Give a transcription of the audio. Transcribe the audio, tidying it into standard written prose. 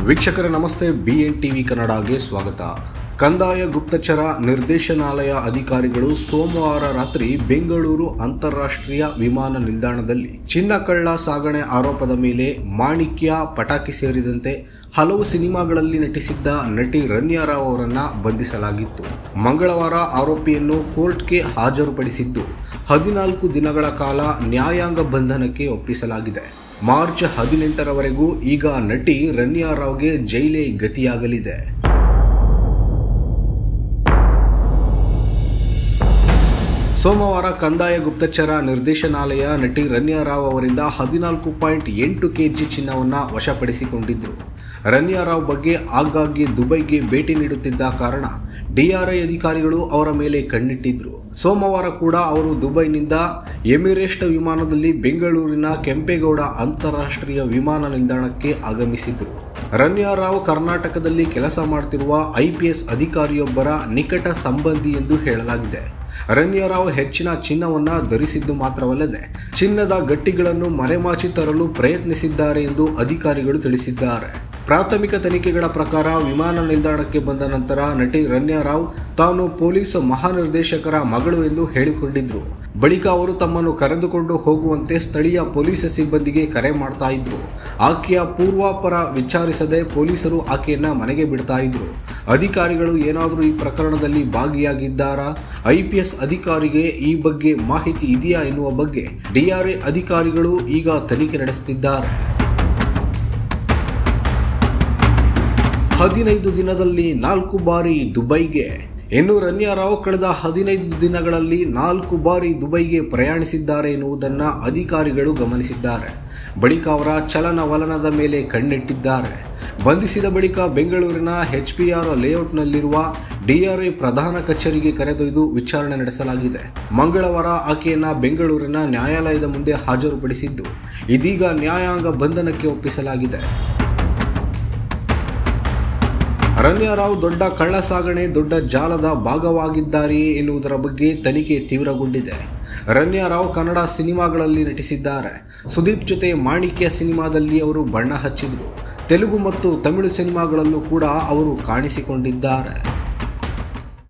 ವೀಕ್ಷಕರೇ ನಮಸ್ತೆ, BN TV ಕನ್ನಡಗೆ ಸ್ವಾಗತ. ಕಂದಾಯ ಗುಪ್ತಚರ ನಿರ್ದೇಶನಾಲಯ ಅಧಿಕಾರಿಗಳು ಸೋಮವಾರ ರಾತ್ರಿ ಬೆಂಗಳೂರು ಅಂತಾರಾಷ್ಟ್ರೀಯ ವಿಮಾನ ನಿಲ್ದಾಣದಲ್ಲಿ ಚಿನ್ನ ಕಳ್ಳ ಸಾಗಣೆ ಆರೋಪದ ಮೇಲೆ ಮಾಣಿಕ್ಯ, ಪಟಾಕಿ ಸೇರಿದಂತೆ ಹಲವು ಸಿನಿಮಾಗಳಲ್ಲಿ ನಟಿಸಿದ್ದ ನಟಿ ರನ್ಯಾ ರಾವ್ ಅವರನ್ನು ಬಂಧಿಸಲಾಗಿತ್ತು. ಮಂಗಳವಾರ ಆರೋಪಿಯನ್ನು ಕೋರ್ಟ್ಗೆ ಹಾಜರುಪಡಿಸಿದ್ದು 14 ದಿನಗಳ ಕಾಲ ನ್ಯಾಯಾಂಗ ಬಂಧನಕ್ಕೆ ಒಪ್ಪಿಸಲಾಗಿದೆ. ಮಾರ್ಚ್ 18ರವರೆಗೂ ಈಗ ನಟಿ ರನ್ಯಾ ರಾವ್ಗೆ ಜೈಲೇ ಗತಿಯಾಗಲಿದೆ. ಸೋಮವಾರ ಕಂದಾಯ ಗುಪ್ತಚರ ನಿರ್ದೇಶನಾಲಯ ನಟಿ ರನ್ಯಾ ರಾವ್ ಅವರಿಂದ 14.8 kg ಚಿನ್ನವನ್ನು ವಶಪಡಿಸಿಕೊಂಡಿದ್ರು. ರನ್ಯಾ ರಾವ್ ಬಗ್ಗೆ ಆಗಾಗ್ಗೆ ದುಬೈಗೆ ಭೇಟಿ ನೀಡುತ್ತಿದ್ದ ಕಾರಣ DRI ಅಧಿಕಾರಿಗಳು ಅವರ ಮೇಲೆ ಕಣ್ಣಿಟ್ಟಿದ್ರು. ಸೋಮವಾರ ಕೂಡ ಅವರು ದುಬೈನಿಂದ ಎಮಿರೇಟ್ಸ್ ವಿಮಾನದಲ್ಲಿ ಬೆಂಗಳೂರಿನ ಕೆಂಪೇಗೌಡ ಅಂತಾರಾಷ್ಟ್ರೀಯ ವಿಮಾನ ನಿಲ್ದಾಣಕ್ಕೆ ಆಗಮಿಸಿದ್ರು. ರನ್ಯಾ ರಾವ್ ಕರ್ನಾಟಕದಲ್ಲಿ ಕೆಲಸ ಮಾಡುತ್ತಿರುವ IPS ಅಧಿಕಾರಿಯೊಬ್ಬರ ನಿಕಟ ಸಂಬಂಧಿ ಎಂದು ಹೇಳಲಾಗಿದೆ. ರನ್ಯಾ ರಾವ್ ಹೆಚ್ಚಿನ ಚಿನ್ನವನ್ನು ಧರಿಸಿದ್ದು ಮಾತ್ರವಲ್ಲದೆ ಚಿನ್ನದ ಗಟ್ಟಿಗಳನ್ನು ಮರೆಮಾಚಿ ತರಲು ಪ್ರಯತ್ನಿಸಿದ್ದಾರೆ ಎಂದು ಅಧಿಕಾರಿಗಳು ತಿಳಿಸಿದ್ದಾರೆ. ಪ್ರಾಥಮಿಕ ತನಿಖೆಗಳ ಪ್ರಕಾರ ವಿಮಾನ ನಿಲ್ದಾಣಕ್ಕೆ ಬಂದ ನಂತರ ನಟಿ ರನ್ಯಾ ರಾವ್ ತಾನು ಪೊಲೀಸ್ ಮಹಾನಿರ್ದೇಶಕರ ಮಗಳು ಎಂದು ಹೇಳಿಕೊಂಡಿದ್ರು. ಬಳಿಕ ಅವರು ತಮ್ಮನ್ನು ಕರೆದುಕೊಂಡು ಹೋಗುವಂತೆ ಸ್ಥಳೀಯ ಪೊಲೀಸ್ ಸಿಬ್ಬಂದಿಗೆ ಕರೆ ಮಾಡ್ತಾ ಇದ್ರು. ಆಕೆಯ ಪೂರ್ವಾಪರ ವಿಚಾರಿಸದೆ ಪೊಲೀಸರು ಆಕೆಯನ್ನ ಮನೆಗೆ ಬಿಡ್ತಾ ಇದ್ರು. ಅಧಿಕಾರಿಗಳು ಏನಾದರೂ ಈ ಪ್ರಕರಣದಲ್ಲಿ ಭಾಗಿಯಾಗಿದ್ದಾರಾ, IPS ಅಧಿಕಾರಿಗೆ ಈ ಬಗ್ಗೆ ಮಾಹಿತಿ ಇದೆಯಾ ಎನ್ನುವ ಬಗ್ಗೆ DRI ಅಧಿಕಾರಿಗಳು ಈಗ ತನಿಖೆ ನಡೆಸುತ್ತಿದ್ದಾರೆ. 15 ದಿನದಲ್ಲಿ 4 ಬಾರಿ ದುಬೈಗೆ. ಇನ್ನು ರನ್ಯಾ ರಾವ್ ಕಳೆದ 15 ದಿನಗಳಲ್ಲಿ 4 ಬಾರಿ ದುಬೈಗೆ ಪ್ರಯಾಣಿಸಿದ್ದಾರೆ ಎನ್ನುವುದನ್ನು ಅಧಿಕಾರಿಗಳು ಗಮನಿಸಿದ್ದಾರೆ. ಬಳಿಕ ಅವರ ಚಲನವಲನದ ಮೇಲೆ ಕಣ್ಣಿಟ್ಟಿದ್ದಾರೆ. ಬಂಧಿಸಿದ ಬಳಿಕ ಬೆಂಗಳೂರಿನ HPR ಲೇಔಟ್ನಲ್ಲಿರುವ DRI ಪ್ರಧಾನ ಕಚೇರಿಗೆ ಕರೆದೊಯ್ದು ವಿಚಾರಣೆ ನಡೆಸಲಾಗಿದೆ. ಮಂಗಳವಾರ ಆಕೆಯನ್ನ ಬೆಂಗಳೂರಿನ ನ್ಯಾಯಾಲಯದ ಮುಂದೆ ಹಾಜರುಪಡಿಸಿದ್ದು ಇದೀಗ ನ್ಯಾಯಾಂಗ ಬಂಧನಕ್ಕೆ ಒಪ್ಪಿಸಲಾಗಿದೆ. ರನ್ಯಾ ರಾವ್ ದೊಡ್ಡ ಕಳ್ಳ ಸಾಗಣೆ ದೊಡ್ಡ ಜಾಲದ ಭಾಗವಾಗಿದ್ದಾರೆಯೇ ಎನ್ನುವುದರ ಬಗ್ಗೆ ತನಿಖೆ ತೀವ್ರಗೊಂಡಿದೆ. ರನ್ಯಾ ರಾವ್ ಕನ್ನಡ ಸಿನಿಮಾಗಳಲ್ಲಿ ನಟಿಸಿದ್ದಾರೆ. ಸುದೀಪ್ ಜೊತೆ ಮಾಣಿಕ್ಯ ಸಿನಿಮಾದಲ್ಲಿ ಅವರು ಬಣ್ಣ ಹಚ್ಚಿದ್ರು. ತೆಲುಗು ಮತ್ತು ತಮಿಳು ಸಿನಿಮಾಗಳಲ್ಲೂ ಕೂಡ ಅವರು ಕಾಣಿಸಿಕೊಂಡಿದ್ದಾರೆ.